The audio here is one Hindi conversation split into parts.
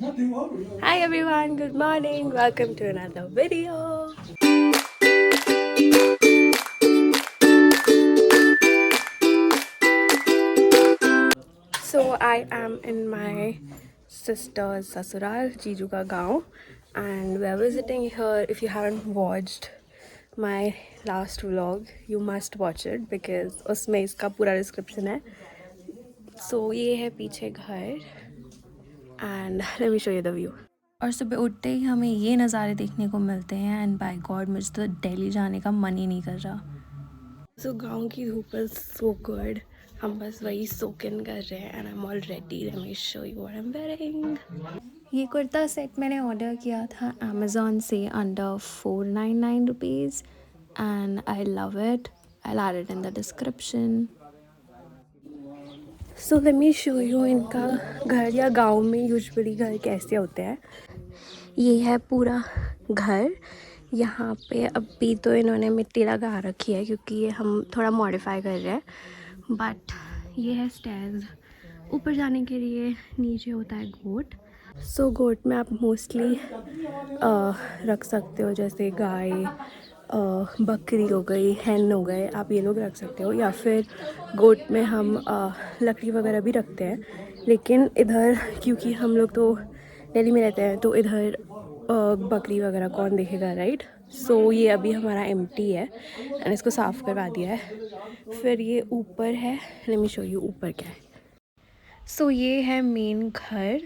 Hi everyone, good morning. Welcome to another video. So I am in my sister's sasural, Jiju ka gaon, and we are visiting here. If you haven't watched my last vlog, you must watch it because उसमें इसका पूरा description है. So ये है पीछे घर and let me show you the view. और सुबह उठते ही हमें ये नज़ारे देखने को मिलते हैं एंड बाय गॉड मुझे तो दिल्ली जाने का मन ही नहीं कर रहा. सो गांव की धूप इज सो गुड. हम बस वही सोकिन कर रहे हैं and I am all ready. Let me show you what I am wearing. ये कुर्ता सेट मैंने ऑर्डर किया था अमेज़ॉन से under 499 rupees and I love it. I add it in the description. So let me show you इनका घर या गांव में यूजुअली घर कैसे होते हैं. ये है पूरा घर. यहाँ पे अभी तो इन्होंने मिट्टी लगा रखी है क्योंकि ये हम थोड़ा मॉडिफाई कर रहे हैं. बट ये है स्टेयर्स. ऊपर जाने के लिए नीचे होता है गोट. सो गोट में आप मोस्टली रख सकते हो जैसे गाय, बकरी हो गई, हैन हो गए. आप ये लोग रख सकते हो या फिर गोट में हम लकड़ी वगैरह भी रखते हैं. लेकिन इधर क्योंकि हम लोग तो दिल्ली में रहते हैं तो इधर बकरी वगैरह कौन देखेगा, राइट. सो ये अभी हमारा एम्प्टी है एंड इसको साफ़ करवा दिया है. फिर ये ऊपर है. लेट मी शो यू ऊपर क्या है. सो ये है मेन घर.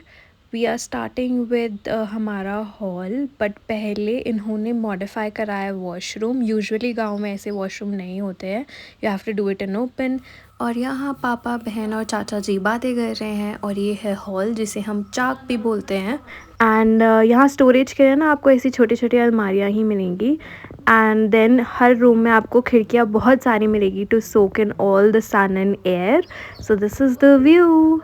वी आर स्टार्टिंग विद हमारा हॉल. बट पहले इन्होंने मॉडिफाई कराया वॉशरूम. यूजुअली गांव में ऐसे वॉशरूम नहीं होते हैं. You have to do it in open. और यहाँ पापा, बहन और चाचा जी बातें कर रहे हैं. और ये है हॉल जिसे हम चाक भी बोलते हैं. एंड यहाँ स्टोरेज के लिए ना आपको ऐसी छोटी छोटी अलमारियाँ ही मिलेंगी. एंड देन हर रूम में आपको खिड़कियाँ बहुत सारी मिलेगी to soak in all the sun and air. So this is the view.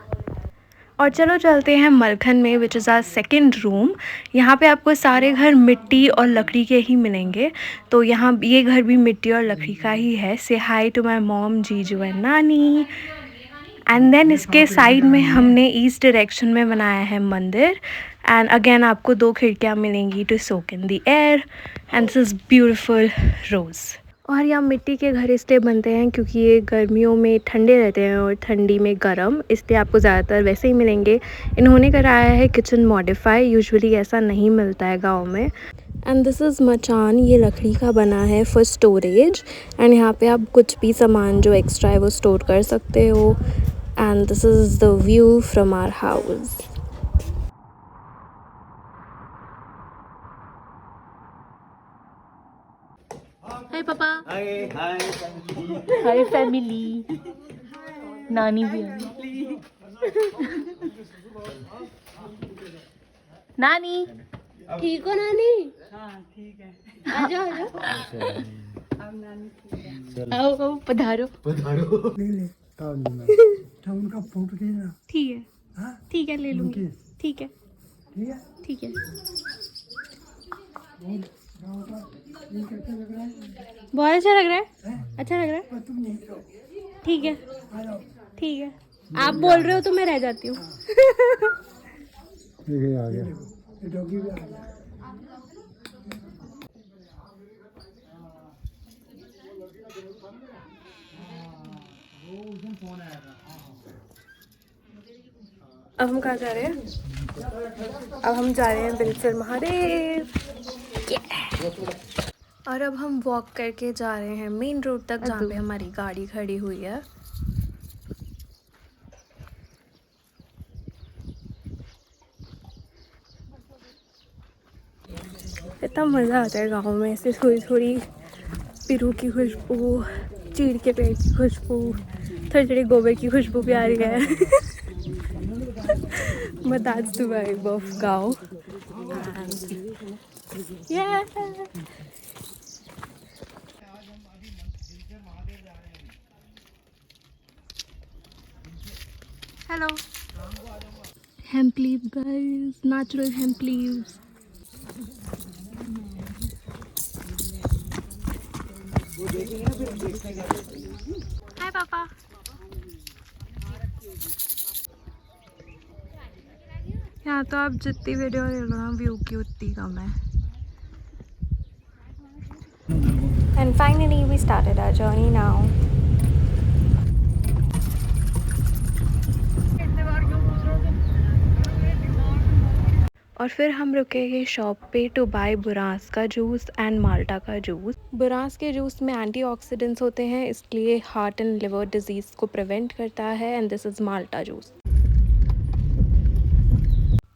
और चलो चलते हैं मलखन में which is our second room. यहाँ पे आपको सारे घर मिट्टी और लकड़ी के ही मिलेंगे. तो यहाँ ये घर भी मिट्टी और लकड़ी का ही है. से हाई टू माई मॉम, जीजू एंड नानी. एंड देन इसके साइड में हमने ईस्ट डायरेक्शन में बनाया है मंदिर. एंड अगेन आपको 2 खिड़कियाँ मिलेंगी to soak in the air. And this is beautiful rose. और यहाँ मिट्टी के घर इसलिए बनते हैं क्योंकि ये गर्मियों में ठंडे रहते हैं और ठंडी में गर्म, इसलिए आपको ज़्यादातर वैसे ही मिलेंगे. इन्होंने कराया है किचन मॉडिफाई. यूजुअली ऐसा नहीं मिलता है गांव में. एंड दिस इज़ मचान. ये लकड़ी का बना है फॉर स्टोरेज. एंड यहाँ पे आप कुछ भी सामान जो एक्स्ट्रा है वो स्टोर कर सकते हो. And this is the view from our house. Hi papa. Hi family. नानी भी है. नानी ठीक हो? नानी हाँ ठीक है. आ जाओ आ जाओ. अब नानी ठीक है. आओ आओ पधारो. उनका फोटो देना. ठीक है. ठीक है ले लूँगी. ठीक है. ठीक है. बहुत अच्छा लग रहा है. अच्छा लग रहा है. ठीक है. ठीक है. आप बोल रहे हो तो मैं रह जाती हूँ. आ गया. अब हम कहाँ जा रहे हैं? अब हम जा रहे हैं बिलसर महादेव. और अब हम वॉक करके जा रहे हैं मेन रोड तक जहाँ पे हमारी गाड़ी खड़ी हुई है. इतना मज़ा आता है गाँव में. ऐसे थोड़ी थोड़ी पिरू की खुशबू, चीड़ के पेड़ की खुशबू, थोड़ी थोड़ी गोबर की खुशबू भी आ रही है. But that's the vibe of गाँव. Yeah. Hello. Hemp leaf guys, natural hemp leaves. Hi Papa. यहाँ तो आप जितनी वीडियो ले लो ना व्यू की उतनी कम है। And finally we started our journey now. और फिर हम रुके शॉप पे टू बाय बुरांस का जूस एंड माल्टा का जूस। बुरांस के जूस में एंटीऑक्सीडेंट्स होते हैं, इसलिए हार्ट एंड लिवर डिजीज़ को प्रिवेंट करता है। And this is Malta juice.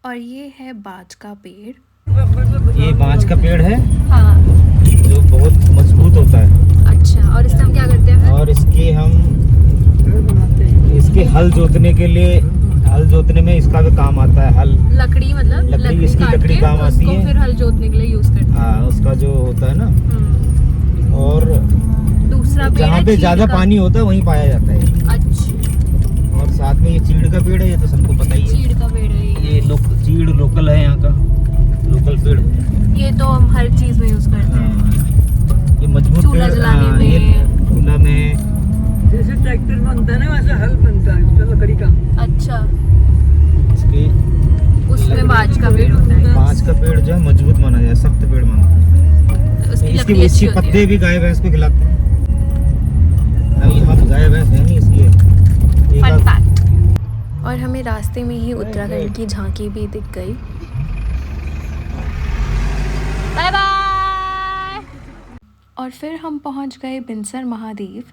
और ये है बाज का पेड़। ये बांज का पेड़ है हाँ। जो बहुत मजबूत होता है। अच्छा, और इससे हम क्या करते हैं? और इसके हल जोतने के लिए, हल जोतने में इसका भी काम आता है। हल लकड़ी, मतलब लकड़ी इसकी काट लकड़ी के काम आती है। फिर हल जोतने के लिए यूज करते हैं। हाँ, उसका जो होता है ना। और दूसरा पेड़ जहाँ है पे चीड़ ज्यादा का। पानी होता है वहीं पाया जाता है। अच्छा, और साथ में ये चीड़ का पेड़ है, ये तो सबको पता ही है। चीड़ का पेड़ है ये चीड़ लोकल है, यहाँ का लोकल पेड़। ये तो हम हर चीज में यूज करते हैं। हाँ, ये मजबूत चूल्हा पेड़। जलाने हाँ, ये में। चूल्हा में, जैसे ट्रैक्टर बनता है ना वैसे हल बनता है उसका लकड़ी का। अच्छा, इसके उसमें बाज का पेड़ होता है। बांज का पेड़ जो है मजबूत माना जाए, सख्त पेड़ माना जाए। उसकी इसकी लकड़ी अच्छी होती पत्ते है। भी गाय भैंस को खिलाते हैं। अब यहाँ पे गाय भैंस है नहीं, इसलिए फन फैक्ट। और हमें रास्ते में ही उत्तराखंड की झांकी भी दिख गई। Bye bye. और फिर हम पहुंच गए बिनसर महादेव।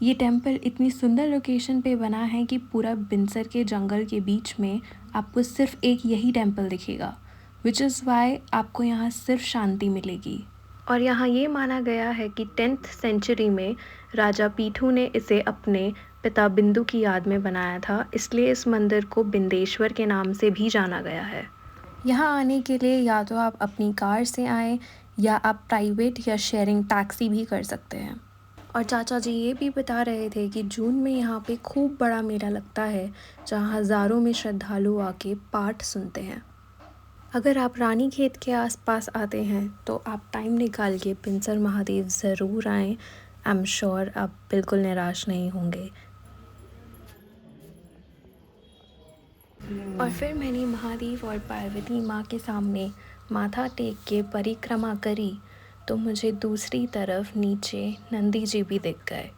ये टेम्पल इतनी सुंदर लोकेशन पे बना है कि पूरा बिनसर के जंगल के बीच में आपको सिर्फ एक यही टेम्पल दिखेगा, विच इज़ वाई आपको यहाँ सिर्फ शांति मिलेगी। और यहाँ ये माना गया है कि 10th सेंचुरी में राजा पीठू ने इसे अपने पिता बिंदु की याद में बनाया था, इसलिए इस मंदिर को बिंदेश्वर के नाम से भी जाना गया है। यहाँ आने के लिए या तो आप अपनी कार से आएँ या आप प्राइवेट या शेयरिंग टैक्सी भी कर सकते हैं। और चाचा जी ये भी बता रहे थे कि जून में यहाँ पे खूब बड़ा मेला लगता है, जहाँ हज़ारों में श्रद्धालु आके पाठ सुनते हैं। अगर आप रानीखेत के आसपास आते हैं तो आप टाइम निकाल के बिनसर महादेव ज़रूर आएँ। आई एम श्योर आप बिल्कुल निराश नहीं होंगे। और फिर मैंने महादेव और पार्वती माँ के सामने माथा टेक के परिक्रमा करी तो मुझे दूसरी तरफ नीचे नंदी जी भी दिख गए।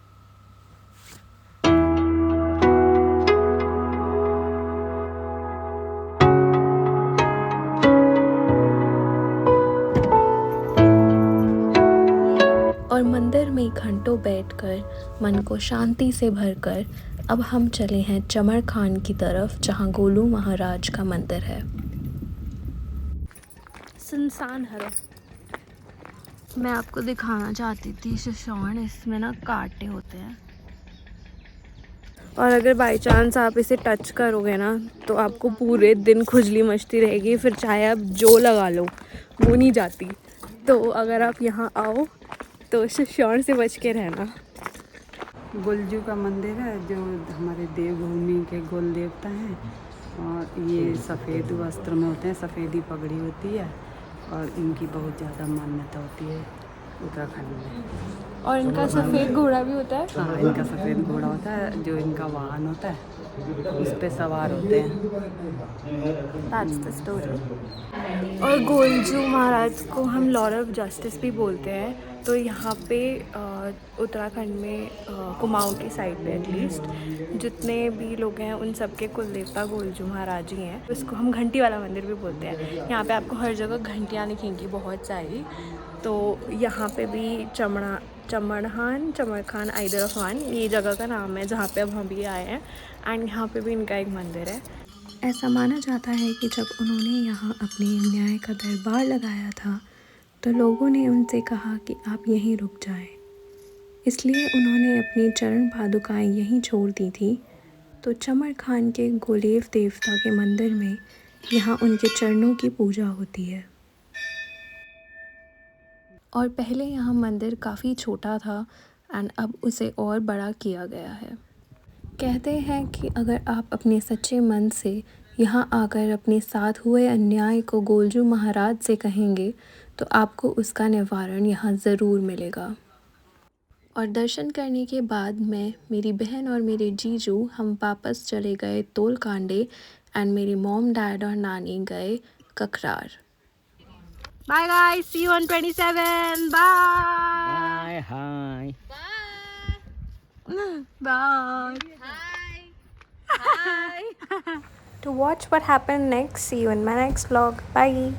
और मंदिर में घंटों बैठकर मन को शांति से भरकर अब हम चले हैं चमर खान की तरफ, जहाँ गोलू महाराज का मंदिर है। सुनसान है। मैं आपको दिखाना चाहती थी शशान, इसमें ना कांटे होते हैं और अगर बाई चांस आप इसे टच करोगे ना तो आपको पूरे दिन खुजली मचती रहेगी, फिर चाहे आप जो लगा लो वो नहीं जाती। तो अगर आप यहाँ आओ तो शशान से बच के रहना। गोलजू का मंदिर है जो हमारे देवभूमि के गोल देवता हैं, और ये सफ़ेद वस्त्र में होते हैं, सफ़ेदी पगड़ी होती है, और इनकी बहुत ज़्यादा मान्यता होती है उत्तराखंड में। और इनका सफ़ेद घोड़ा भी होता है। हाँ, इनका सफ़ेद घोड़ा होता है जो इनका वाहन होता है, उस पे सवार होते हैं। That's the story। और गोलजू महाराज को हम लॉर्ड ऑफ जस्टिस भी बोलते हैं। तो यहाँ पे उत्तराखंड में कुमाऊँ की साइड पे एटलीस्ट जितने भी लोग हैं उन सब के कुल देवता गोलजू महाराज ही हैं। इसको हम घंटी वाला मंदिर भी बोलते हैं। यहाँ पे आपको हर जगह घंटियाँ दिखेंगी बहुत सारी। तो यहाँ पे भी चमर खान आइदर ऑफ वन ये जगह का नाम है जहाँ पे अब हम भी आए हैं। एंड यहाँ पे भी इनका एक मंदिर है। ऐसा माना जाता है कि जब उन्होंने यहाँ अपने न्याय का दरबार लगाया था तो लोगों ने उनसे कहा कि आप यहीं रुक जाएं, इसलिए उन्होंने अपनी चरण पादुकाएं यहीं छोड़ दी थी। तो चमर खान के गोलेव देवता के मंदिर में यहाँ उनके चरणों की पूजा होती है। और पहले यहाँ मंदिर काफ़ी छोटा था एंड अब उसे और बड़ा किया गया है। कहते हैं कि अगर आप अपने सच्चे मन से यहाँ आकर अपने साथ हुए अन्याय को गोलजू महाराज से कहेंगे तो आपको उसका निवारण यहाँ ज़रूर मिलेगा। और दर्शन करने के बाद मैं, मेरी बहन और मेरे जीजू हम वापस चले गए तोलकांडे एंड मेरी मॉम डैड और नानी गए Kakrar. Bye guys, see you on 27. Bye. Hi. Bye. Hi. To watch what happened next, see you in my next vlog. Bye.